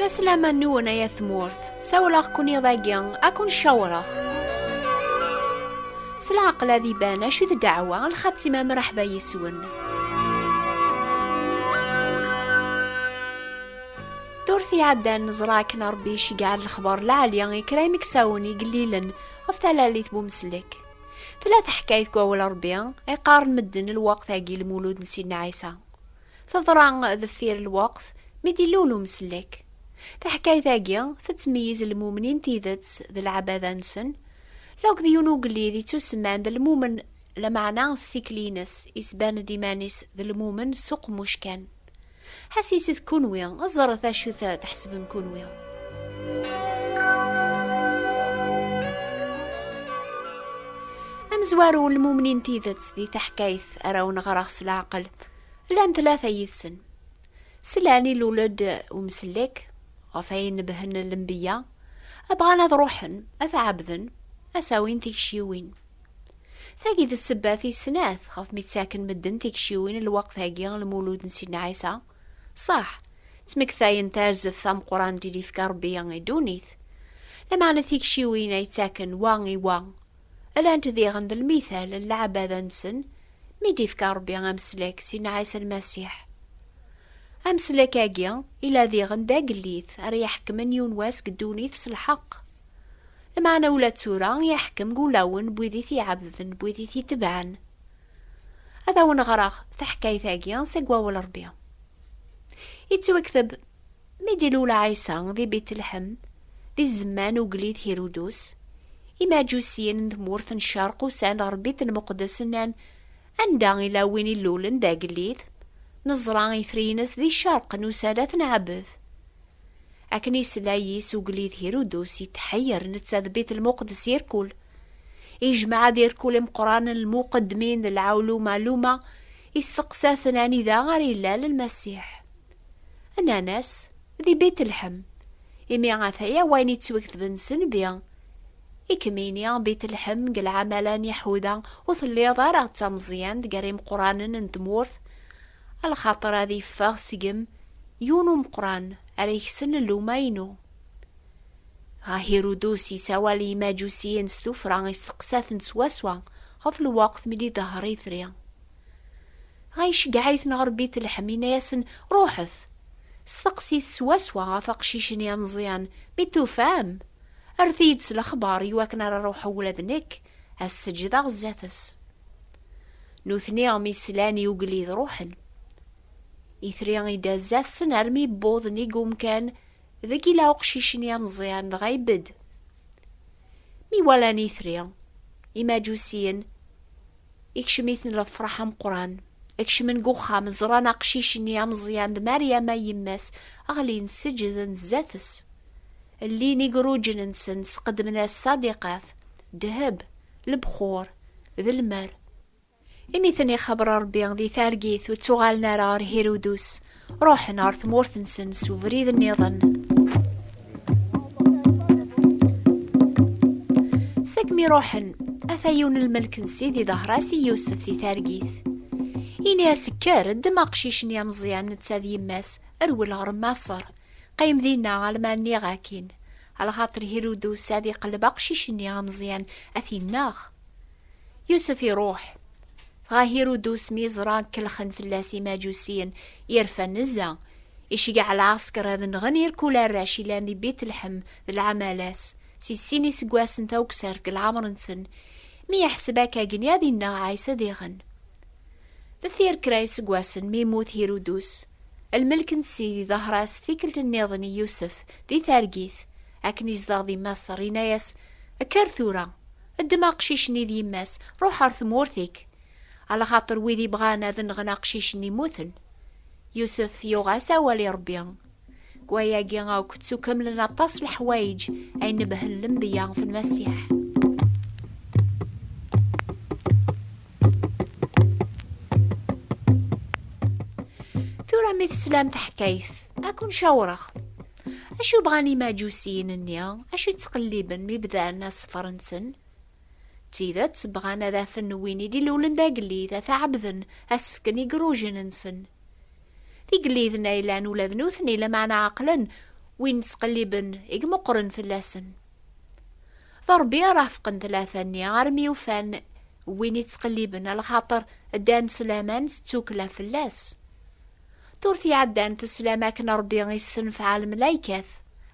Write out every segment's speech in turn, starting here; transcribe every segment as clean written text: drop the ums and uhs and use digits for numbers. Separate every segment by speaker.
Speaker 1: لسلامة نونا يا ثمورث ساولاغ كوني ضاقيا أكون شاورغ سلعقل ذي بانا شو ذي دعوة الخاتمة مرحبا يسون دورثي عدان نزراك نربي شقع الخبر العالية كرايمك ساوني قليلا وفتلالي ثبو مسلك ثلاث حكاية قوال ربيع يقارن مدن الوقت هاقي المولود نسينا عيسى تضرع ذفير الوقت ميدي لولو مسلك تحكاية هاقي تتميز المؤمنين تيذت ذي العبادة نسن لوك ذيونو قلي ذي تسمان ذي المؤمن لمعنى ستيكلينس إسبان ديمانيس ذي المؤمن سوق مشكان حسيسة كونويا الزرثة شوثة تحسب مكونويا أمزوارو المؤمنين تيذت ذي تحكايث أراون غراخ العقل لان ثلاثة يثسن سلاني الولد ومسلك غفاين بهن الانبياء أبغانا ذروحن أثعبذن أساوين تكشيوين ثاقي ذي السباثي سناث خاف متساكن مدن تكشيوين الوقت هاقي المولود نسينا عيسى صح تمك ثاين تارزف ثام قران دي في كاربيان دونيث لما أنا تكشيوين يتساكن واغي واغ ألا أنت ذي غند المثال اللعب هذا نسن ميدي في كاربيان أمسلك سينا عيسى المسيح أمسلك أجيا إلى ذي غندا قليث أري يحكم من يونواس قدونيث سالحق لما أنا ولا تورا يحكم قولاون بويديثي عبذن بويديثي تبعن هذا ونغراغ تحكاي ثاقيا سقوا والربيع يتوكثب ميدي لولا عيسى ذي بيت اللحم ذي الزمان وقليد هيرودوس إما جوسين ذمورث الشرق وسان ربيت المقدس نان أندا إلى وين اللولن دا قليد نزران يثرينس ذي الشرق نوسالات نعبث أكني سلايس وقليد هيرودوس يتحير نتساد بيت المقدس يركل يجمع يركل مقران المقدمين العولو معلومة يستقسى ثناني ذا غير لا للمسيح أنا ناس ذي بيت اللحم إمي عثايا وين يتوكث بنسن بيا إكمينيا بيت اللحم قل عملان يحوذا وثلي ضارع تمزيان دقريم قران ندمورث الخاطر هذي فاغ سيقم يونو مقران عليك سن اللومينو هيرودوسي سوالي ماجوسيين ستوفرا يستقساث نسواسوا خف الوقت ملي ظهري ثريا غايش قعيث نغر بيت الحمينة ياسن روحث استقسيث سواسوا فقشيشن يا مزيان ميتو فام أرثيد سلاخبار يواكنا روح ولادنك السجدة غزاتس نوثني غمي سلاني وقليد روحن إثريان إدا زاث سنرمي بوضني قوم كان ذكي لا وقشيشن يا مزيان غايبد مي والاني إثريان إما جوسيين إكشميثن لفرحة مقران إكشمن قوخا مزرانا قشيشن يا مزيان دماريا ما يماس أغلين سجدن زاثس اللي نيقروجن نسنس قدمنا الصديقات دهب البخور ذي المر إميثني خبر ربي ذي ثارقيث وتوغال نار هيرودوس روح نار ثمورث نسنس وفريد النظن سكمي روحن أثيون الملك نسيدي ظهراسي يوسف ذي ثارقيث إني سكار الدماغ شيشن يا مزيان نتساد يماس أرول غرم مصر قيم ذينا على ما نيغاكين على خاطر هيرودوس هذي قلب أقشيشن يا مزيان أثيناخ يوسف يروح غا هيرودوس ميزران كالخن فلاسي ماجوسيا يرفى النزا يشيق على العسكر هذا نغنير كولا راشي لاني بيت اللحم العمالاس سيسيني سقواسن توكسرت العمر نسن مي يحسباكا قنيا ذينا عايسة ديغن ذثير كراي سقواسن ميموت هيرودوس الملك نسيدي ظهراس ثيكلت النيضني يوسف ذي ثارقيث أكني زداغ مصر ينايس أكارثورا الدماغ شيشني ذي ماس روح أرث مورثيك على خاطر ويذي بغانا ذن غناق شيشني موثن يوسف يوغاسا ولي ربيان قويا جيغا وكتسو كملنا طاس الحوايج أي نبهن الانبياء في المسيح ثورا مثل سلام تحكيث أكون شاورخ أشو بغاني ماجوسيين النيا أشو تقليبا ميبدا الناس فرنسن تيذات بغانا ذا فنويني دي لولن دا قلي ذا ثعبذن أسفكني قروجن نسن ذي قلي ذنا إلان ولاد نوثني لمعنا عقلا وين تقلبن إقمقرن في اللسن. ضربي رافقن ثلاثة عرمي وفان وين يتقلبن على خاطر دان سلامان ستوكلا في اللاس. تورثي عدان تسلاما كن ربي يستنفع الملايكات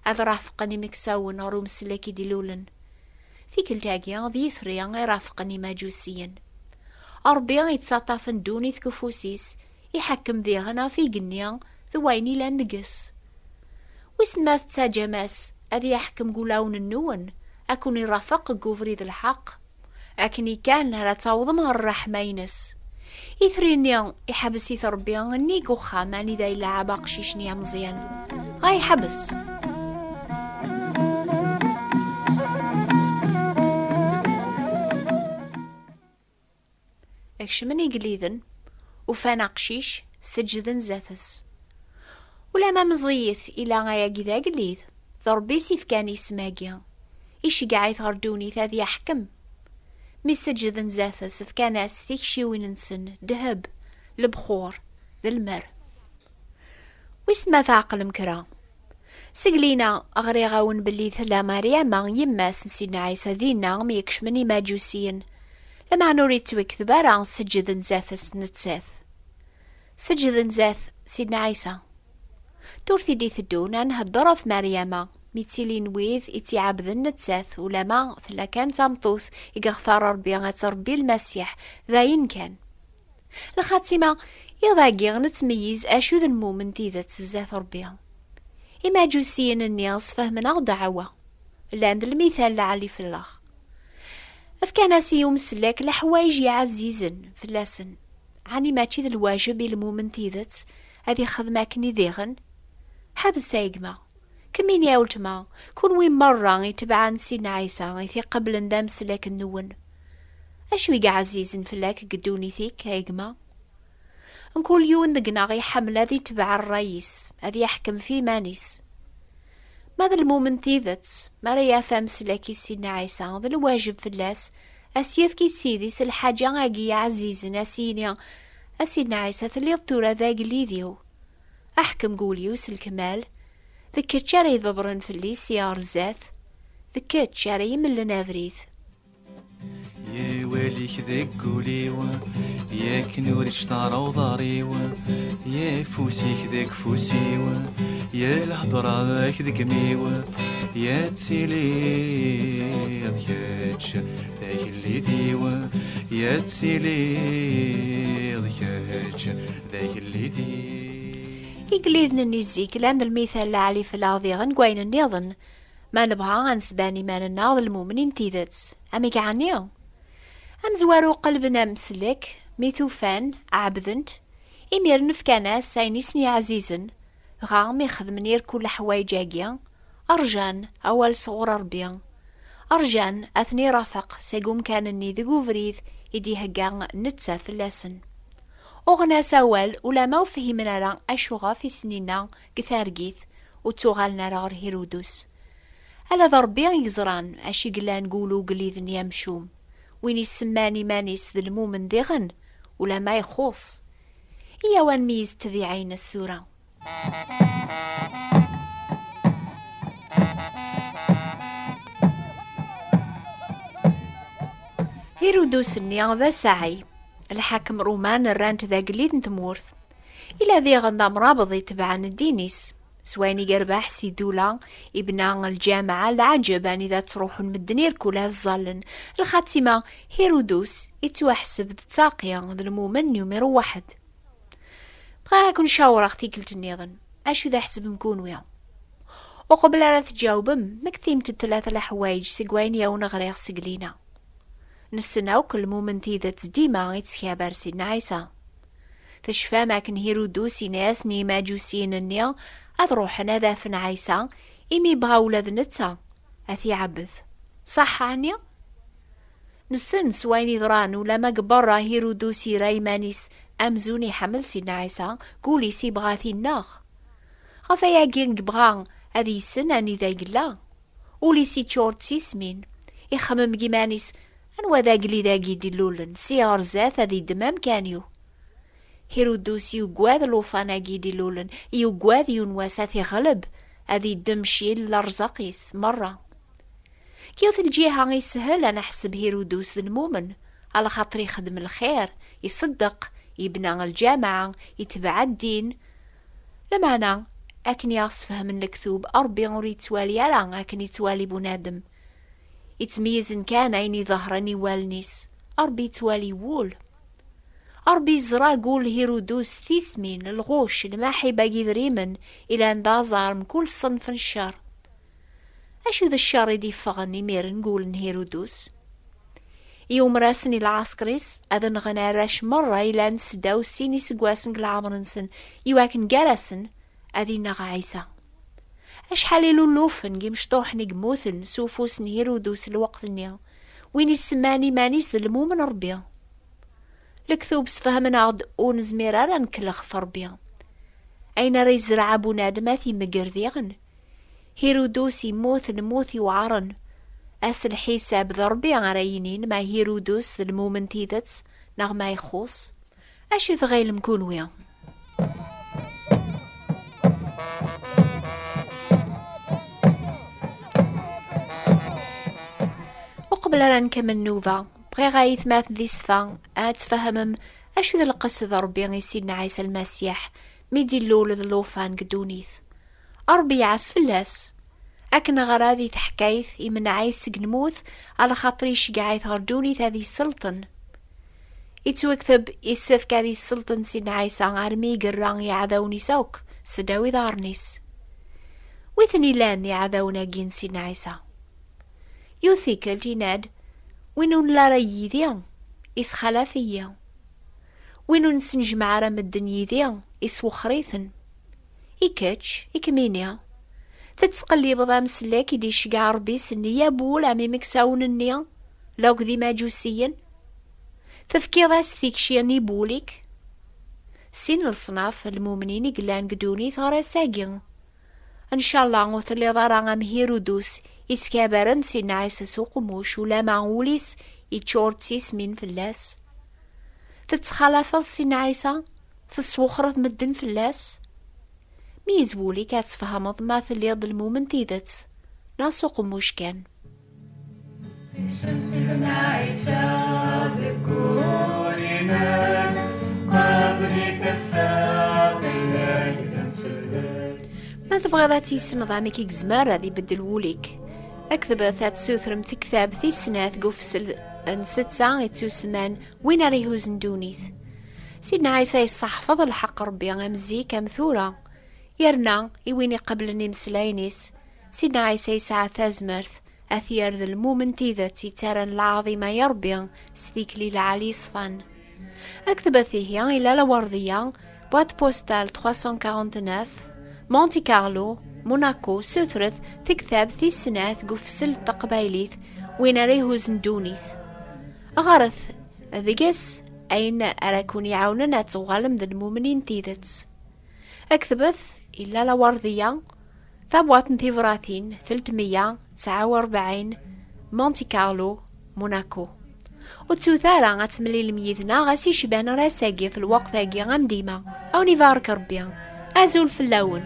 Speaker 1: هذا رافقني مكساون روم سلاكي ديلولن. في كل تاقيا ذي ثريا رافقني ماجوسيا ربي يتساطفن دوني ثكفوسيس يحكم ذي غنا في قنيا ذويني لندقس واسمات تساجماس أذي يحكم قولاون النون أكون يرافق قوفريد الحق أكني كان لا تعوضم الرحمينس إثرينيا يحبس يثربيا نيقو خاماني ذا إلا عباق شيشنيا مزيان غاي حبس. اكشمني قليذن وفانا قشيش سجدن زاثس ولا ما مزيث إلا غايا قذا قليذ ضربي سيف كان يسماقيا إيش قاعد يثردوني ثاذي يحكم مي سجدن زاثس فكان أستيك شيوين نسن دهب البخور ذا المر ويسما ثاقل مكرا سقلينا أغري غاون باللي ثلا مريم يماس نسينا عيسى ذينا ميكشمني ماجوسيين لما نوري توكذب راه سجد نزاث نتساث سجد نزاث سيدنا عيسى تورثي دي ثدونا نهضر في مريم ميتيلين ويذ إتي عبد نتساث ولما ثلا كان تمطوث يغثار ربي غتربي المسيح ذاين كان الخاتمة يضاقي نتميز أشو ذا المؤمن تيذا تزاث ربيها إما جوسيين الناس فهمنا دعوة لاند المثال لعلي في الله أفكان سيوم سلاك لحوايج عزيزن في اللسن عني ما تشيذ الواجب المؤمن تيذت هذي خدماكني ذيغن حبس سايقما كمين ياولتما كون وين مرة يتبعان سيدنا عيسى يثي قبل ندام سلاك النون أشوي عزيزن في اللاك قدوني ثيك هايقما نقول يون ذقنا غي حملة ذي تبع الرئيس هذي يحكم في مانيس ماذا المؤمن تيذت ما ريا فهم سلاكي سيدنا عيسى هذا الواجب في اللاس أسيف كي سيديس الحاجة غاقية عزيزنا سيدنا عيسى ثلي الثورة ذاق اللي ذيو أحكم قوليوس الكمال ذكت شاري ضبرن في اللي سيار زاث ذكت شاري من لنافريث
Speaker 2: يا واليك ذاك قوليوا يا كنور اشتارا وضاريوا يا فوسيك ذاك فوسيوا يا الهضرة ذاك ذاك ميوا يا تسيلي ذكاتش ذاك اللي ذيوا يا تسيلي ذكاتش ذاك اللي ذي
Speaker 1: يقليذن النيزيك لأن المثال لعلي في الأرضي غنقوين النيضن ما نبغى غنسباني ما نناض المؤمنين تيذت أمي قعنيو أم زوارو قلبنا مسلك ميثوفان عبذنت إمير نفكاناس ساينيسني عزيزن غام يخدمني كل حوايجاقيا أرجان أول صغور ربيا أرجان أثني رافق سيقوم كانني ذقو فريث يدي هقا نتسا في اللسن أغنى سوال ولا ما فهمنا را أشوغا في سنينا كثارقيث وتوغالنا را هيرودوس ألا ضربي يزران أشي قلا نقولو قليذن يمشوم وين يسماني مانيس ذا المؤمن ذيغن ولا ما يخص إيا وان ميز تبيعين الثورة هيرودوس النيا ذا سعي الحاكم رومان الرانت ذا قليذ نتمورث إلا ذي غنضا مرابض يتبعن الدينيس سواني قرباح سيدولا ابن الجامعة العجباني ذا تروح المدنير كلها الظالن الخاتمة هيرودوس يتوحسب التاقية ذا المؤمن نمرو 1 بغا يكون شاور اختي كلت النيضن اشو ذا حسب مكون ويا وقبل لا تجاوبم مكثيمت الثلاثة الحوايج سيقوين ياون غريغ سقلينا نستناو كل مؤمن تيذت ديما يتسكابر سيدنا عيسى تشفى ماكن هيرودوس ناس ني ماجوسين النيا أذروحنا ذا فن عيسى إمي بغاولة ذنتا أثي عبث صح عنيا نسن سويني ذران ولما قبرا هيرودوسي ريمانيس أمزوني حمل سيدنا عيسى قولي سي بغاثي الناخ غفايا جينك بغان أذي سناني ذا قلا ولي سي تشورت سيسمين يخمم جيمانيس أنوا ذا قلي ذا قيدي لولن سيار زاث ذي دمام كانيو هيرودوس يوقواذ لوفانا قيدي لولن يوقواذ ينواساث يغلب هذي دمشي لرزقيس مرة. كيوث الجهة يسهل أنا أحسب هيرودوس المؤمن على خاطر يخدم الخير، يصدق، يبنى الجامعة، يتبع الدين. لمعنى أكن يصفه من الكتوب أربي أريد توالي على أكن يتوالي بنادم يتميز إن كان عيني ظهرني والنيس أربي توالي وول. أربي زرا قول هيرودوس ثيسمين الغوش الماحي باقي ذريمن إلى أن دازار من كل صنف الشر. أشو ذا الشر يدي فغني مير نقول إن هيرودوس يوم راسني العسكريس أذن غناراش مرة إلى أن سداو سيني سقواسن العمرنسن يواكن جارسن أذين عيسى. أش حاليلو اللوفن جمشطوحني جموثن سوفوسن هيرودوس الوقت النيا وين يسماني مانيس ذلمو من ربيا. لكثوب سفهمنا عد أونز ميرارا نكلخ فربيا أين ريز رعبو نادماثي مقرذيغن هيرودوس يموت الموثي وعرن أسل حساب ضربي عرينين ما هيرودوس المومن تيذتس نغما يخوص. أشو ثغيل مكون ويا وقبل أن نكمل نوفا بغي غايث ماث ذي ستان أتفهمم أشو ذا القصة ضربي غيسيدنا عيسى المسيح ميدي اللول ذلوفان قدونيث أربي عاس فلاس أكن غراذي تحكايث يمن عايس نموث على خاطري شقعيث غردوني هذه السلطن. يتوكتب يسفك هذه السلطن سيدنا عيسى عرمي قران يعذوني سوك سداوي ذارنيس ويثني لان يعذونا جين سيدنا عيسى يوثيك الجناد وينون لا ريذيان إس خلافيا وينون سنجمع رم الدنيذيان إس وخريثن إيكاتش إكمينيا تتسقلي بضا مسلاك يدي شقع ربي سني يا بول عمي مكساون النيا لوك ذي ماجوسيا تفكي راس ثيكشيني بوليك سين الصناف المؤمنين يقلان قدوني ثارا ساقين ان شاء الله غوثلي ضارا عم هيرودوس يسكابرن سين عيسى سوق موش ولا معوليس يتشورتيس من فلاس تتخلافض سين عيسى تسوخرض مدن فلاس ميزبولي كاتفهمض ما ثليض المومن تيذت ناسوق موش كان ما تبغى ذاتي سنظامك يكزمار هذي بدل ووليك أكذب ذات سوثرم تكتاب ذي سناث قفصل أن 6 ساعة تسمان وين ريهوز ندونيث سيدنا عيسى يصحفظ الحق ربي غمزي كمثورة يرنا يويني قبل نمسلاينيس سيدنا عيسى يسعى ثازمرث أثير ذا المومن تيذاتي ترى العظيمة يربي ستيكلي العالي صفان أكتب ثيه إلى الوردية بوات بوستال 349 مونتي كارلو موناكو سوثرث تكتاب ثي سناث قفسل تقبايليث وين ريهوز ندونيث أغارث ذيقس أين أراكون يعاوننا تغالم ذا المؤمنين تيذتس أكتبث إلا لوردية ثابوات نتيفراثين 349 مونتي كارلو موناكو وتوثارا غتملي الميثنا غاسي شبان راساقي في الوقت هاقي غام ديما أو نيفارك ربيا أزول في اللون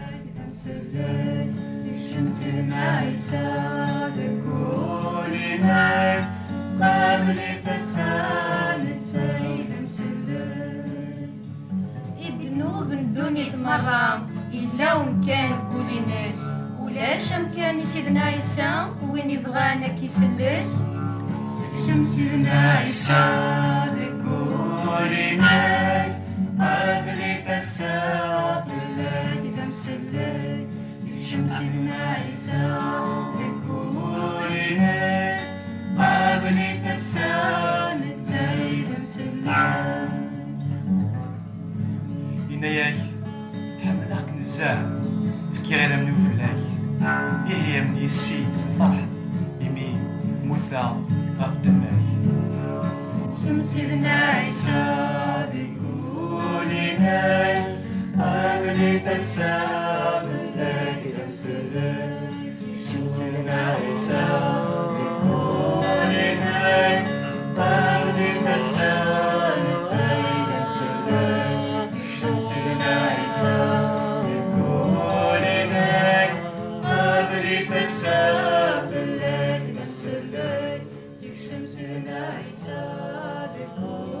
Speaker 3: الذنوب ندوني مرة إلا ومكان كوليناش ولاش مكان سيدنا عيسى وين يبغانا كيسلس سيدنا عيسى كوليناش قبل فساد الله إذا مسلس سيدنا عيسى كوليناش قبل فساد إذا مسلس
Speaker 2: إناياك حملاك نزاع فكي غير منو فلاك إيه من يسي صفاح يمي موثا غف دماك
Speaker 3: سيدنا عيسى بيقولنا أغلي فساد الله يمسلك سيدنا عيسى بيقولنا أغلي فساد الله يمسلك سيدنا عيسى بيقولنا شمسنا عيسى لكل